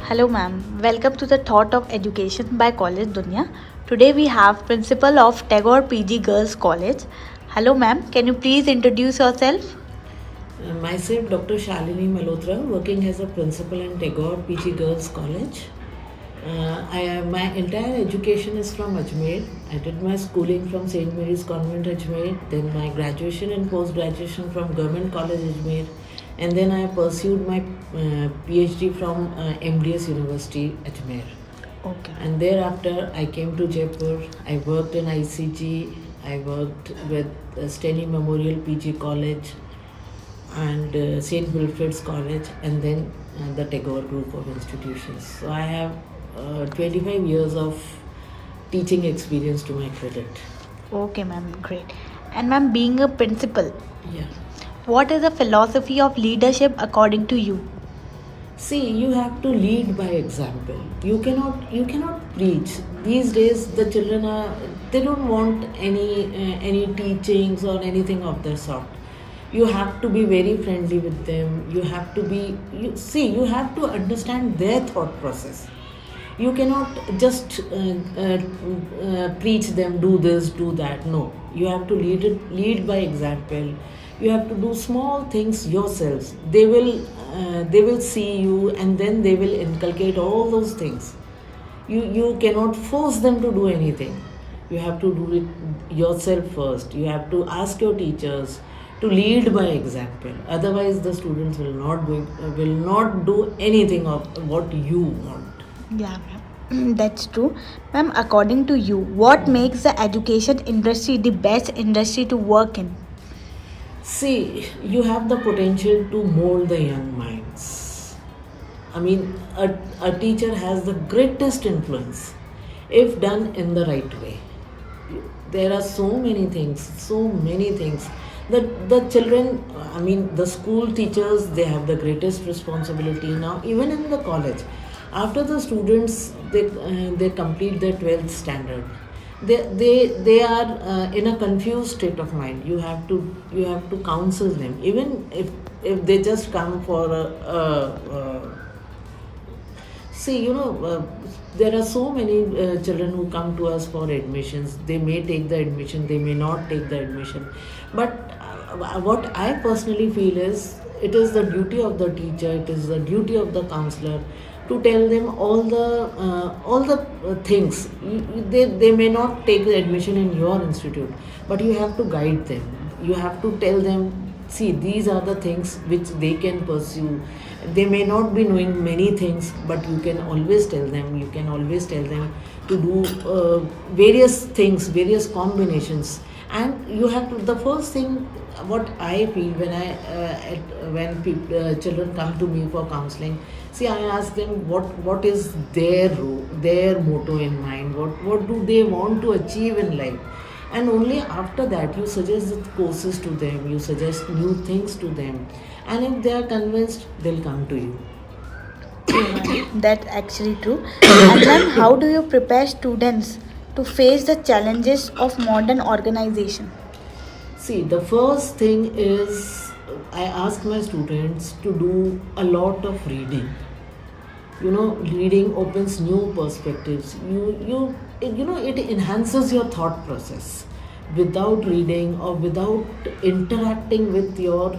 Hello, ma'am. Welcome to the Thought of Education by College Dunya. Today we have Principal of Tagore PG Girls College. Hello, ma'am. Can you please introduce yourself? Myself, Dr. Shalini Malhotra, working as a principal in Tagore PG Girls College. My entire education is from Ajmer. I did my schooling from St. Mary's Convent Ajmer, then my graduation and post-graduation from Government College Ajmer, and then I pursued my PhD from MDS University Ajmer. Okay. And thereafter, I came to Jaipur. I worked in ICG. I worked with Steny Memorial PG College and St. Wilfred's College, and then the Tagore group of institutions. So I have 25 years of teaching experience to my credit. Okay, ma'am. Great. And ma'am, being a principal, Yeah. what is the philosophy of leadership according to you? See, you have to lead by example. You cannot preach. These days, the children they don't want any teachings or anything of that sort. You have to be very friendly with them. You have to be you have to understand their thought process. You cannot just preach them, do this, do that. No, you have to lead by example. You have to do small things yourselves. They will see you, and then they will inculcate all those things. You cannot force them to do anything. You have to do it yourself first. You have to ask your teachers to lead by example. Otherwise, the students will not do anything of what you want. Yeah, ma'am. That's true. Ma'am, according to you, what makes the education industry the best industry to work in? See, you have the potential to mold the young minds. I mean, a teacher has the greatest influence if done in the right way. There are so many things. The children, I mean, the school teachers, they have the greatest responsibility now, even in the college. After the students, they complete their 12th standard. They are in a confused state of mind. You have to counsel them, even if they just come for see, there are so many children who come to us for admissions. They may take the admission, they may not take the admission. But what I personally feel is, it is the duty of the teacher, it is the duty of the counselor to tell them all the things. They may not take the admission in your institute, but you have to guide them. You have to tell them, see, these are the things which they can pursue. They may not be knowing many things, but you can always tell them. You can always tell them to do various things, various combinations. And you have to, the first thing what I feel when children come to me for counseling, see, I ask them what is their motto in mind, what do they want to achieve in life, and only after that you suggest the courses to them, you suggest new things to them, and if they are convinced, they'll come to you. That's actually true. And then, how do you prepare students to face the challenges of modern organization? See, the first thing is, I ask my students to do a lot of reading. Reading opens new perspectives. It enhances your thought process. Without reading or without interacting with your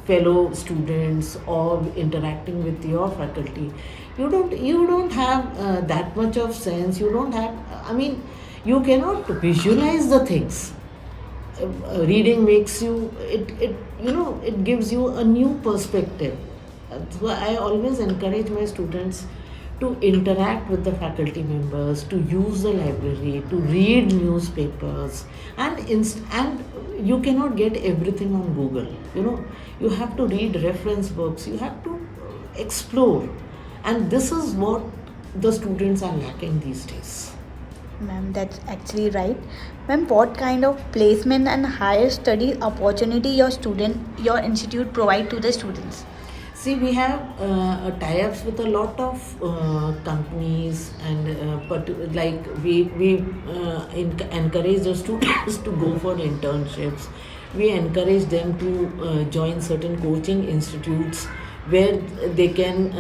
fellow students or interacting with your faculty, you don't have that much of sense. You don't have, I mean, you cannot visualize the things. Reading makes you, it gives you a new perspective. So I always encourage my students to interact with the faculty members, to use the library, to read newspapers, and you cannot get everything on Google. You have to read reference books. You have to explore, and this is what the students are lacking these days. Ma'am, that's actually right. Ma'am, what kind of placement and higher study opportunity your institute provide to the students? See, we have tie-ups with a lot of companies, and like we encourage the students to go for internships. We encourage them to join certain coaching institutes where they can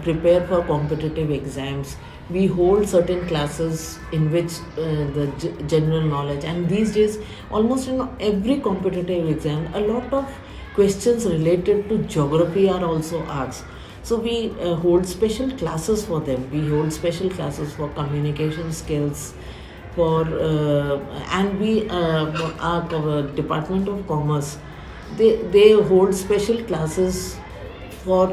prepare for competitive exams. We hold certain classes in which the general knowledge, and these days almost in every competitive exam a lot of questions related to geography are also asked. So we hold special classes for them. We hold special classes for communication skills, for and we our Department of Commerce, they hold special classes for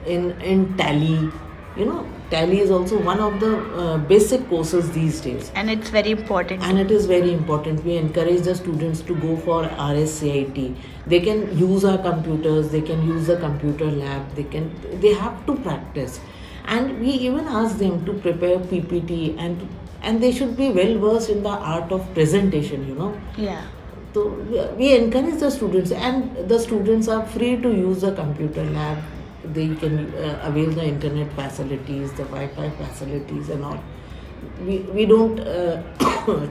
in tally. You know, tally is also one of the basic courses these days, And it's very important. and it is very important. We encourage the students to go for RSCIT. They can use our computers, they can use the computer lab, they have to practice. And we even ask them to prepare PPT, and they should be well versed in the art of presentation, you know. Yeah. So we encourage the students, and the students are free to use the computer lab. They can avail the internet facilities, the Wi-Fi facilities, and all. We don't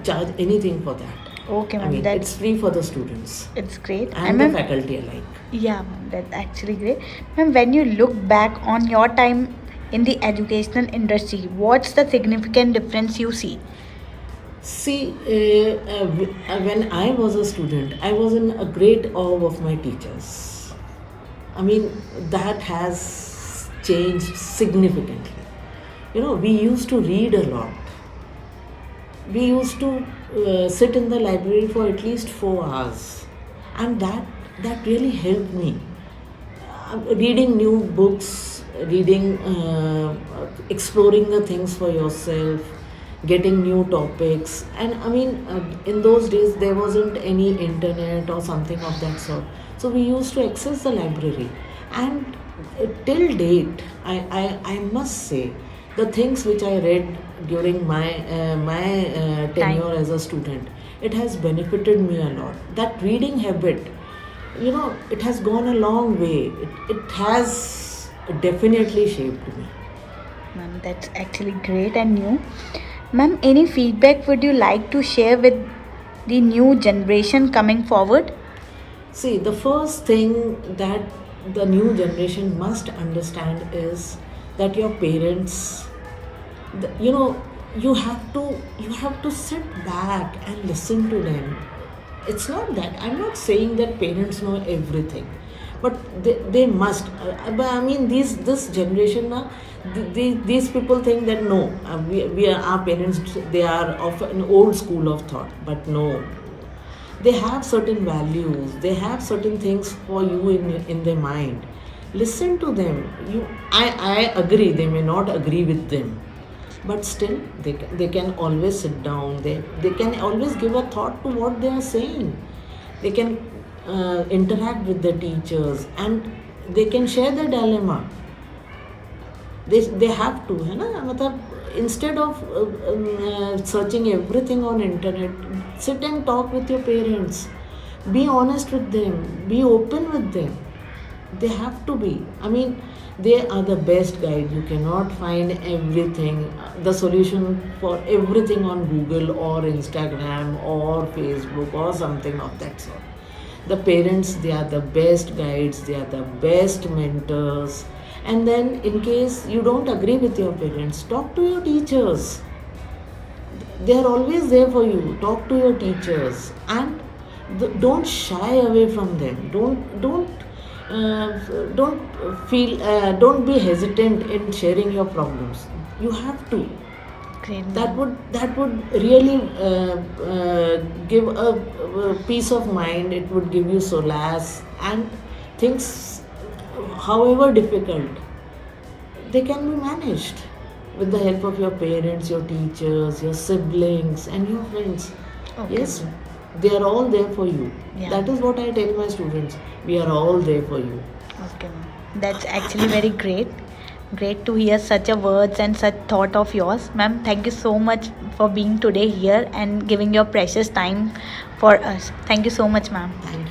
charge anything for that. Okay, I ma'am. mean, That's it's free for the students it's great. and the faculty alike. Yeah, ma'am, that's actually great. Ma'am, when you look back on your time in the educational industry, what's the significant difference you see? See, when I was a student, I was in a great awe of my teachers. I mean, that has changed significantly. You know, we used to read a lot. We used to sit in the library for at least 4 hours, and that really helped me. Reading new books, exploring the things for yourself, getting new topics. And I mean, in those days there wasn't any internet or something of that sort, so we used to access the library. And till date, I must say, the things which I read during my tenure as a student, it has benefited me a lot. That reading habit, you know, it has gone a long way. It has definitely shaped me. Ma'am, that's actually great and new. Ma'am, any feedback would you like to share with the new generation coming forward? See, the first thing that the new generation must understand is that your parents, you know, you have to sit back and listen to them. It's not that I'm not saying that parents know everything, but they must. But I mean, this generation now, these people think that no, we are our parents. They are of an old school of thought, but no, they have certain values. They have certain things for you in their mind. Listen to them. I agree. They may not agree with them, but still they can always sit down. They can always give a thought to what they are saying. They can interact with the teachers, and they can share their dilemma. They have to, है ना, मतलब instead of searching everything on internet, sit and talk with your parents. Be honest with them. Be open with them. They have to be. I mean, they are the best guide. You cannot find everything, the solution for everything on Google or Instagram or Facebook or something of that sort. The parents, they are the best guides. They are the best mentors. And then, in case you don't agree with your parents, talk to your teachers. They are always there for you. Talk to your teachers, and don't shy away from them. Don't be hesitant in sharing your problems. You have to. Great. That would really give a peace of mind. It would give you solace, and things, however difficult, they can be managed with the help of your parents, your teachers, your siblings, and your friends. Okay. Yes, they are all there for you. Yeah. That is what I tell my students. We are all there for you. Okay, ma'am. That's actually very great. Great to hear such a words and such thought of yours. Ma'am, thank you so much for being today here and giving your precious time for us. Thank you so much, ma'am. Thank